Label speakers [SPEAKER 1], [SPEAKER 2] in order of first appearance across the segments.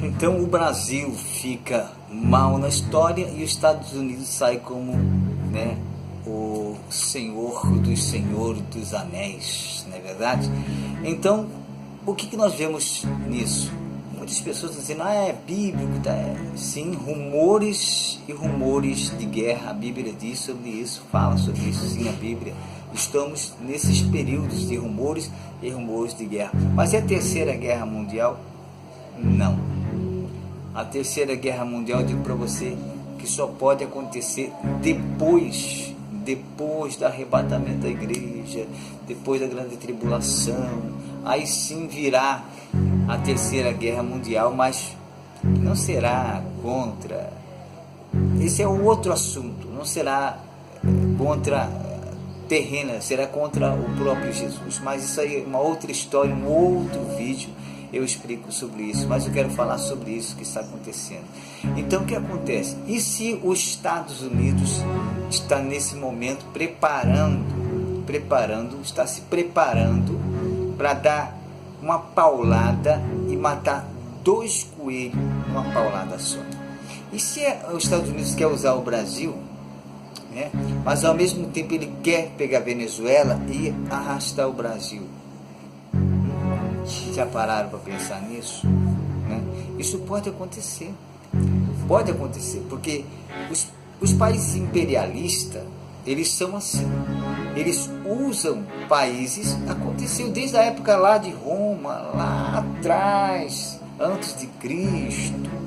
[SPEAKER 1] Então o Brasil fica mal na história e os Estados Unidos sai como, né, o Senhor dos Anéis, não é verdade? Então, o que nós vemos nisso? Muitas pessoas dizendo, é bíblico, tá? Sim, rumores e rumores de guerra, a Bíblia diz sobre isso, fala sobre isso, sim, a Bíblia. Estamos nesses períodos de rumores e rumores de guerra. Mas é a Terceira Guerra Mundial? Não. A Terceira Guerra Mundial, eu digo para você, que só pode acontecer depois do arrebatamento da igreja, depois da grande tribulação. Aí sim virá a Terceira Guerra Mundial, mas não será contra, esse é outro assunto, não será contra terrena, será contra o próprio Jesus, mas isso aí é uma outra história, um outro vídeo, eu explico sobre isso, mas eu quero falar sobre isso que está acontecendo. Então o que acontece? E se os Estados Unidos está nesse momento está se preparando para dar uma paulada e matar 2 coelhos numa paulada só? E se os Estados Unidos quer usar o Brasil, né, mas ao mesmo tempo ele quer pegar a Venezuela e arrastar o Brasil? Já pararam para pensar nisso? Né? Isso pode acontecer, porque os países imperialistas, eles são assim, eles usam países, aconteceu desde a época lá de Roma, lá atrás, antes de Cristo.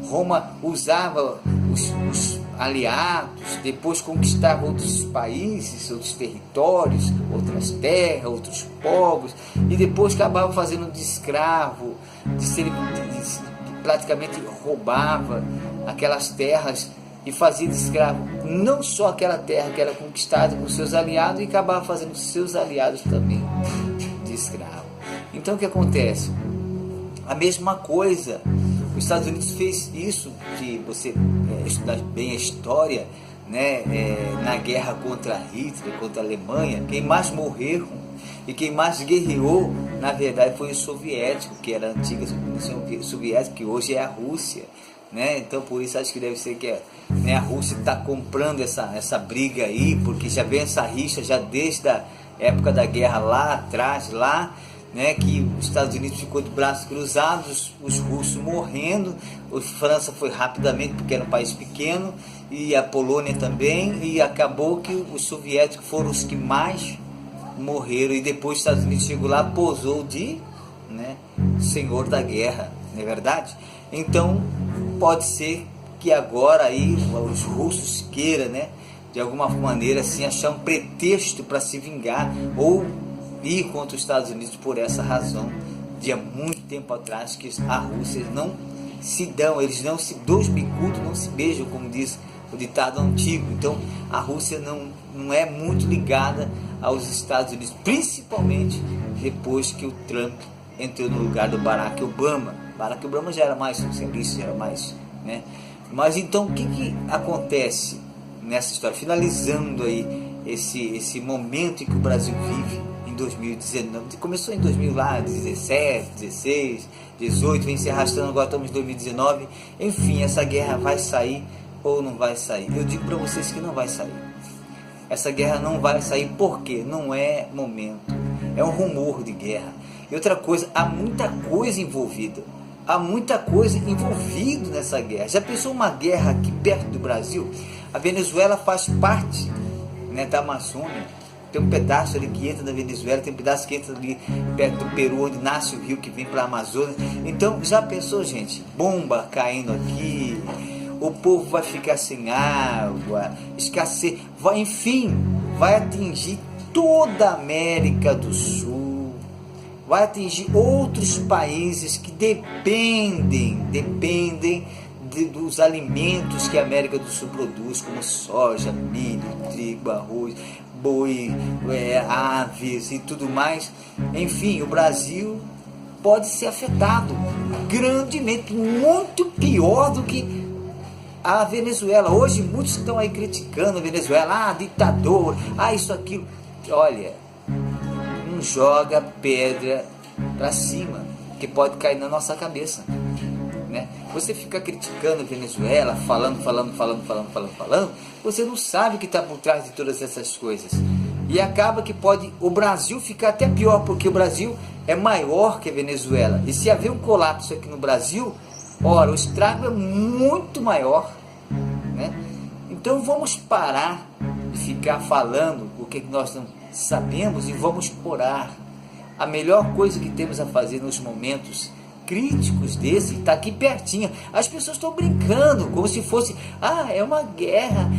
[SPEAKER 1] Roma usava os aliados, depois conquistava outros países, outros territórios, outras terras, outros povos, e depois acabava fazendo de escravo, praticamente roubava aquelas terras e fazia de escravo não só aquela terra que era conquistada por seus aliados, e acabava fazendo seus aliados também de escravo. Então o que acontece? A mesma coisa, os Estados Unidos fez isso, que você estudar bem a história, né, na guerra contra Hitler, contra a Alemanha, quem mais morreu e quem mais guerreou, na verdade, foi o soviético, que era a antiga União Soviética, que hoje é a Rússia. Né? Então por isso acho que deve ser que né, a Rússia está comprando essa briga aí, porque já vem essa rixa já desde a época da guerra lá atrás, né, que os Estados Unidos ficou de braços cruzados, os russos morrendo, a França foi rapidamente porque era um país pequeno, e a Polônia também, e acabou que os soviéticos foram os que mais morreram, e depois os Estados Unidos chegou lá, posou de, né, senhor da guerra, não é verdade? Então pode ser que agora aí os russos queiram, né, de alguma maneira assim, achar um pretexto para se vingar ou ir contra os Estados Unidos por essa razão, de há muito tempo atrás, que a Rússia não se dão, eles não se, 2 bicudos não se beijam, como diz o ditado antigo. Então a Rússia não é muito ligada aos Estados Unidos, principalmente depois que o Trump entrou no lugar do Barack Obama. Barack Obama já era mais socialista, já era mais, né? Mas então o que acontece nessa história, finalizando aí esse momento em que o Brasil vive em 2019, começou em 2017, 16, 18, vem se arrastando, agora estamos em 2019, enfim, essa guerra vai sair ou não vai sair? Eu digo para vocês que não vai sair. Essa guerra não vai sair porque não é momento, é um rumor de guerra. E outra coisa, há muita coisa envolvida, há muita coisa envolvida nessa guerra. Já pensou uma guerra aqui perto do Brasil? A Venezuela faz parte, né, da Amazônia, tem um pedaço ali que entra da Venezuela, tem um pedaço que entra ali perto do Peru, onde nasce o rio que vem para a Amazônia. Então já pensou, gente, bomba caindo aqui, o povo vai ficar sem água, escassez, enfim, vai atingir toda a América do Sul, vai atingir outros países que dependem dos alimentos que a América do Sul produz, como soja, milho, trigo, arroz, boi, aves e tudo mais. Enfim, o Brasil pode ser afetado grandemente, muito pior do que a Venezuela. Hoje muitos estão aí criticando a Venezuela, ditador, isso, aquilo. Olha, não joga pedra para cima, que pode cair na nossa cabeça. né? Você fica criticando a Venezuela, falando, você não sabe o que está por trás de todas essas coisas. E acaba que pode o Brasil ficar até pior, porque o Brasil é maior que a Venezuela. E se haver um colapso aqui no Brasil, ora, o estrago é muito maior, né? Então vamos parar de ficar falando o que nós não sabemos e vamos orar. A melhor coisa que temos a fazer nos momentos críticos desse está aqui pertinho. As pessoas estão brincando como se fosse, é uma guerra,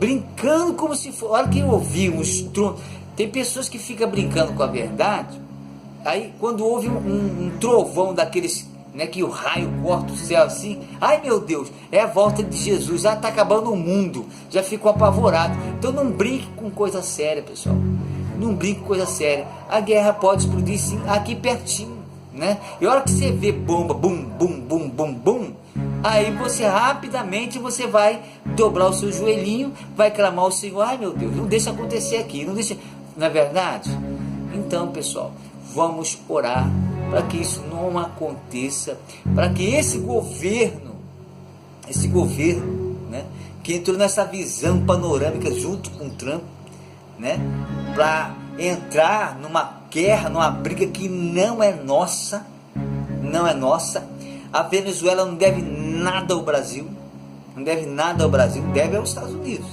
[SPEAKER 1] brincando como se fosse. Olha que eu ouvi um estrondo. Tem pessoas que ficam brincando com a verdade. Aí quando houve um trovão daqueles, né, que o raio corta o céu assim, ai meu Deus, é a volta de Jesus, já está acabando o mundo, já ficou apavorado. Então não brinque com coisa séria, pessoal. Não brinque com coisa séria. A guerra pode explodir sim, aqui pertinho, né? E a hora que você vê bomba, bum, bum, bum, bum, bum, aí você rapidamente você vai dobrar o seu joelhinho, vai clamar ao Senhor, ai meu Deus, não deixa acontecer aqui, não deixa, não é verdade? Então, pessoal, vamos orar para que isso não aconteça, para que esse governo, né, que entrou nessa visão panorâmica junto com Trump, né, para entrar numa guerra, numa briga que não é nossa. A Venezuela não deve nada ao Brasil, deve aos Estados Unidos,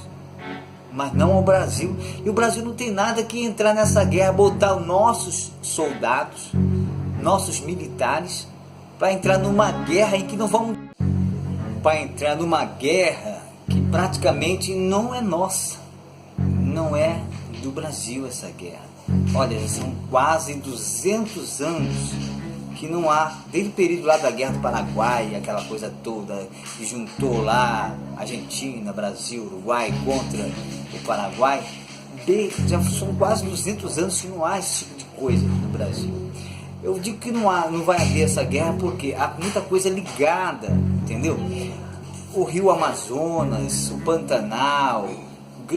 [SPEAKER 1] mas não ao Brasil. E o Brasil não tem nada que entrar nessa guerra, botar os nossos soldados, nossos militares, para entrar numa guerra em que não vamos, para entrar numa guerra que praticamente não é nossa, não é do Brasil essa guerra. Olha, são quase 200 anos que não há, desde o período lá da Guerra do Paraguai, aquela coisa toda que juntou lá Argentina, Brasil, Uruguai contra o Paraguai, já são quase 200 anos que não há esse tipo de coisa no Brasil. Eu digo que não vai haver essa guerra porque há muita coisa ligada, entendeu? O Rio Amazonas, o Pantanal,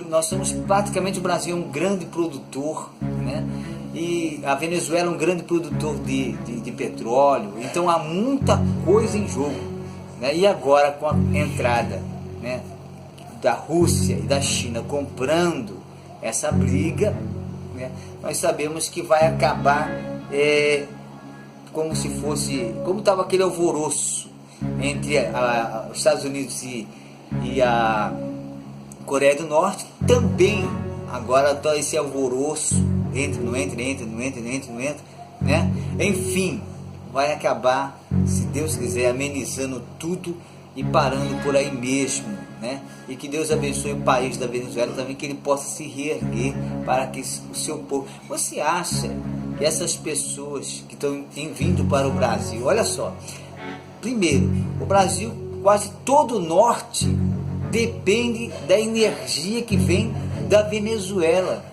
[SPEAKER 1] nós somos praticamente, o Brasil é um grande produtor, né? E a Venezuela é um grande produtor de petróleo, então há muita coisa em jogo, né? E agora com a entrada, né, da Rússia e da China comprando essa briga, né, nós sabemos que vai acabar como se fosse, como estava aquele alvoroço entre os Estados Unidos e a Coreia do Norte, também agora está esse alvoroço, não entra, né? Enfim, vai acabar, se Deus quiser, amenizando tudo e parando por aí mesmo, né? E que Deus abençoe o país da Venezuela também, que ele possa se reerguer para que o seu povo... Você acha que essas pessoas que estão vindo para o Brasil, olha só, primeiro, o Brasil, quase todo o norte depende da energia que vem da Venezuela.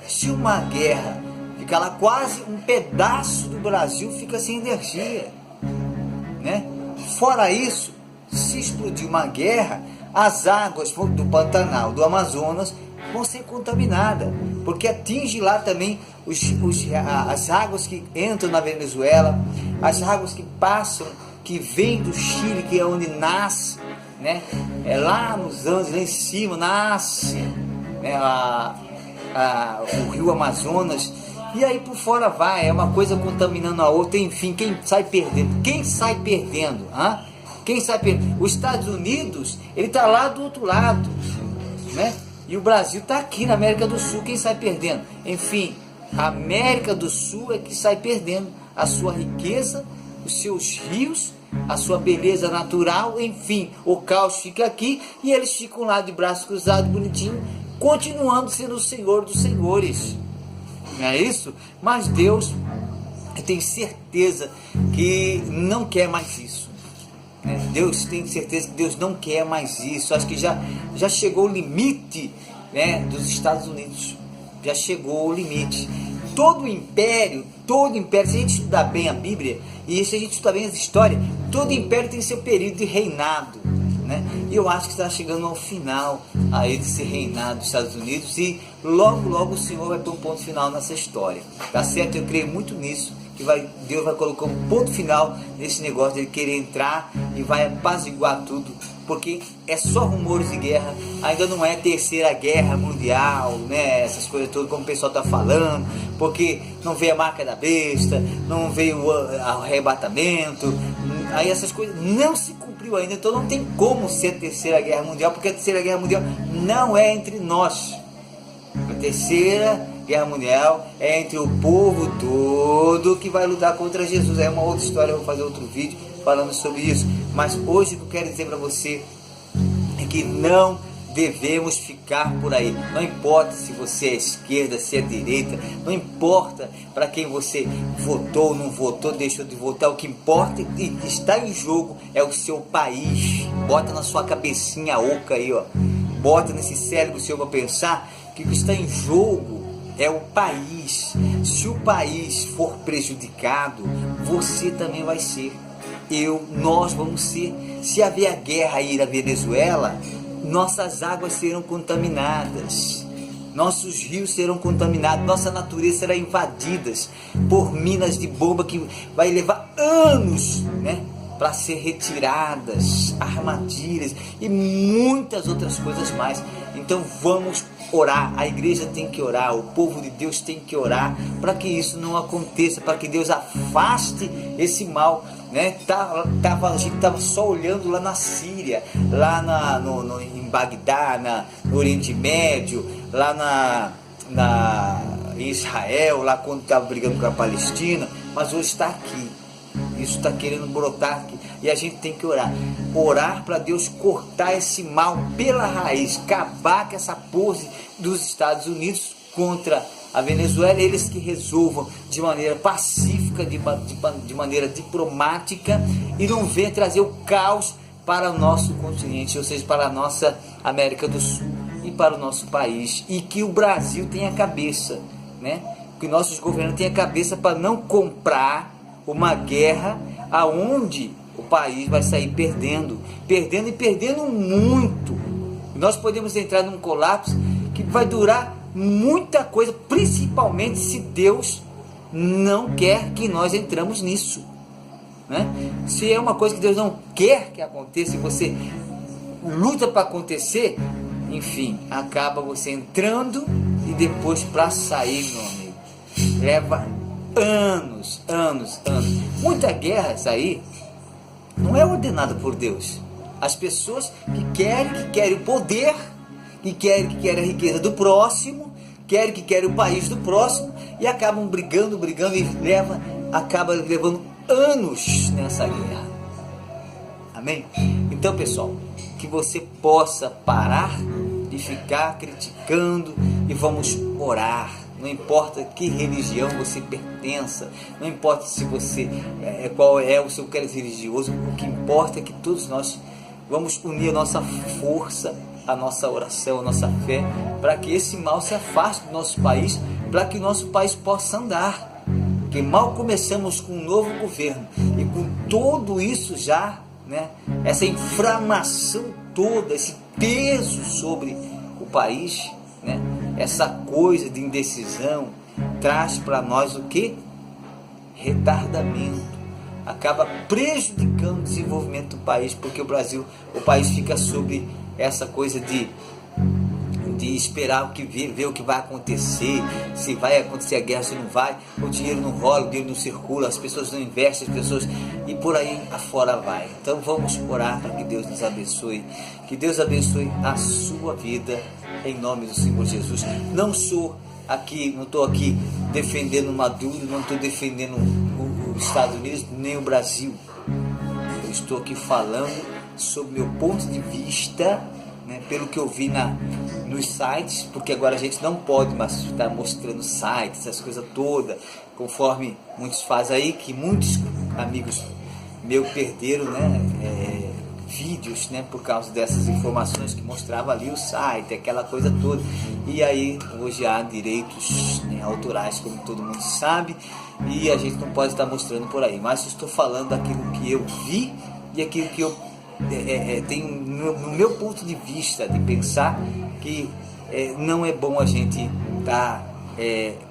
[SPEAKER 1] Se uma guerra ficar lá, quase um pedaço do Brasil fica sem energia, né? Fora isso, se explodir uma guerra, as águas do Pantanal, do Amazonas, vão ser contaminadas, porque atinge lá também as águas que entram na Venezuela, as águas que passam, que vêm do Chile, que é onde nasce, né? É lá nos Andes, lá em cima, nasce, né, o rio Amazonas, e aí por fora vai, é uma coisa contaminando a outra, enfim, quem sai perdendo? Quem sai perdendo? Os Estados Unidos, ele está lá do outro lado, né? E o Brasil está aqui na América do Sul, quem sai perdendo? Enfim, a América do Sul é que sai perdendo a sua riqueza, os seus rios, a sua beleza natural, enfim, o caos fica aqui e eles ficam lá de braços cruzados, bonitinho, continuando sendo o Senhor dos Senhores, não é isso? Mas Deus, eu tenho certeza que não quer mais isso, né? Deus tem certeza que Deus não quer mais isso. Acho que já chegou o limite, né, dos Estados Unidos, já chegou o limite. Todo império, se a gente estudar bem a Bíblia e se a gente estudar bem as histórias, todo império tem seu período de reinado, né? E eu acho que está chegando ao final aí desse reinado dos Estados Unidos, e logo o Senhor vai pôr um ponto final nessa história, tá certo? Eu creio muito nisso, Deus vai colocar um ponto final nesse negócio de ele querer entrar e vai apaziguar tudo, porque é só rumores de guerra, ainda não é terceira guerra mundial, né? Essas coisas todas como o pessoal está falando, porque não veio a marca da besta, não veio o arrebatamento, aí essas coisas não se cumpriu ainda, então não tem como ser a terceira guerra mundial, porque a terceira guerra mundial não é entre nós. A terceira guerra mundial é entre o povo todo que vai lutar contra Jesus. É uma outra história, eu vou fazer outro vídeo falando sobre isso. Mas hoje o que eu quero dizer para você é que não devemos ficar por aí. Não importa se você é esquerda, se é direita, não importa para quem você votou, não votou, deixou de votar. O que importa e está em jogo é o seu país. Bota na sua cabecinha oca aí, ó. Bota nesse cérebro seu para pensar que o que está em jogo é o país. Se o país for prejudicado, você também vai ser. Nós vamos ser. Se haver a guerra aí na Venezuela, nossas águas serão contaminadas, nossos rios serão contaminados, nossa natureza será invadida por minas de bomba que vai levar anos, né, para ser retiradas, armadilhas e muitas outras coisas mais. Então vamos orar, a igreja tem que orar, o povo de Deus tem que orar para que isso não aconteça, para que Deus afaste esse mal, né? A gente estava só olhando lá na Síria, lá em Bagdá, no Oriente Médio, lá em Israel, lá quando estava brigando com a Palestina, mas hoje está aqui. Isso está querendo brotar aqui. E a gente tem que orar para Deus cortar esse mal pela raiz, acabar com essa pose dos Estados Unidos contra a Venezuela. Eles que resolvam de maneira pacífica, de maneira diplomática, e não venham trazer o caos para o nosso continente, ou seja, para a nossa América do Sul e para o nosso país. E que o Brasil tenha cabeça, né? Que nossos governos tenham cabeça para não comprar uma guerra aonde o país vai sair perdendo muito. Nós podemos entrar num colapso que vai durar muita coisa, principalmente se Deus não quer que nós entramos nisso, né? Se é uma coisa que Deus não quer que aconteça e você luta para acontecer, enfim, acaba você entrando e depois para sair, meu amigo, leva anos. Muita guerra isso aí não é ordenada por Deus. As pessoas que querem o poder, que querem a riqueza do próximo, que querem o país do próximo, e acabam brigando e acaba levando anos nessa guerra. Amém? Então, pessoal, que você possa parar de ficar criticando e vamos orar. Não importa que religião você pertença, não importa se você qual é o seu credo religioso, o que importa é que todos nós vamos unir a nossa força, a nossa oração, a nossa fé, para que esse mal se afaste do nosso país, para que o nosso país possa andar. Porque mal começamos com um novo governo e com tudo isso já, né, essa inflamação toda, esse peso sobre o país, né, essa coisa de indecisão traz para nós o que? Retardamento. Acaba prejudicando o desenvolvimento do país, porque o país fica sobre essa coisa de esperar ver o que vai acontecer, se vai acontecer a guerra, se não vai, o dinheiro não rola, o dinheiro não circula, as pessoas não investem, e por aí afora vai. Então vamos orar para que Deus nos abençoe, que Deus abençoe a sua vida, em nome do Senhor Jesus. Não estou aqui defendendo Maduro, não estou defendendo os Estados Unidos, nem o Brasil. Eu estou aqui falando sobre meu ponto de vista, né, pelo que eu vi nos sites, porque agora a gente não pode mais estar mostrando sites, essas coisas todas, conforme muitos fazem aí, que muitos amigos meus perderam, né, vídeos, né, por causa dessas informações que mostrava ali o site, aquela coisa toda. E aí hoje há direitos, né, autorais, como todo mundo sabe, e a gente não pode estar mostrando por aí, mas eu estou falando daquilo que eu vi e aquilo que eu tenho no meu ponto de vista de pensar, que não é bom a gente estar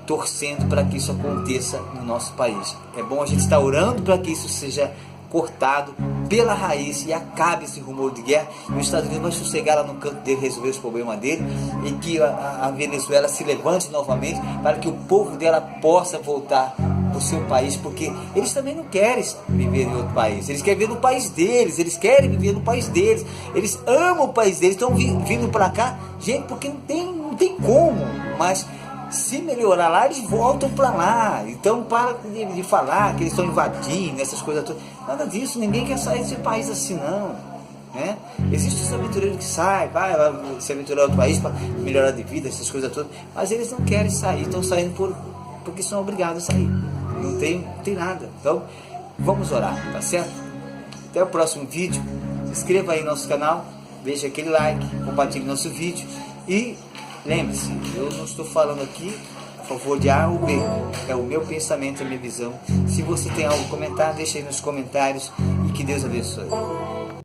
[SPEAKER 1] torcendo para que isso aconteça no nosso país. É bom a gente estar orando para que isso seja cortado pela raiz e acabe esse rumor de guerra, e os Estados Unidos vai sossegar lá no canto dele, resolver os problemas dele, e que a Venezuela se levante novamente para que o povo dela possa voltar para o seu país, porque eles também não querem viver em outro país, eles querem viver no país deles, eles querem viver no país deles, eles amam o país deles, estão vindo para cá, gente, porque não tem como, mas se melhorar lá, eles voltam para lá. Então para de falar que eles estão invadindo, essas coisas todas. Nada disso, ninguém quer sair desse país assim não, né? Existe os aventureiros que saem, vai se aventurar em outro país para melhorar de vida, essas coisas todas, mas eles não querem sair, estão saindo porque são obrigados a sair, não tem nada. Então vamos orar, tá certo? Até o próximo vídeo, se inscreva aí no nosso canal, deixa aquele like, compartilhe nosso vídeo e lembre-se, eu não estou falando aqui a favor de A ou B, é o meu pensamento, a minha visão. Se você tem algo a comentar, deixa aí nos comentários e que Deus abençoe.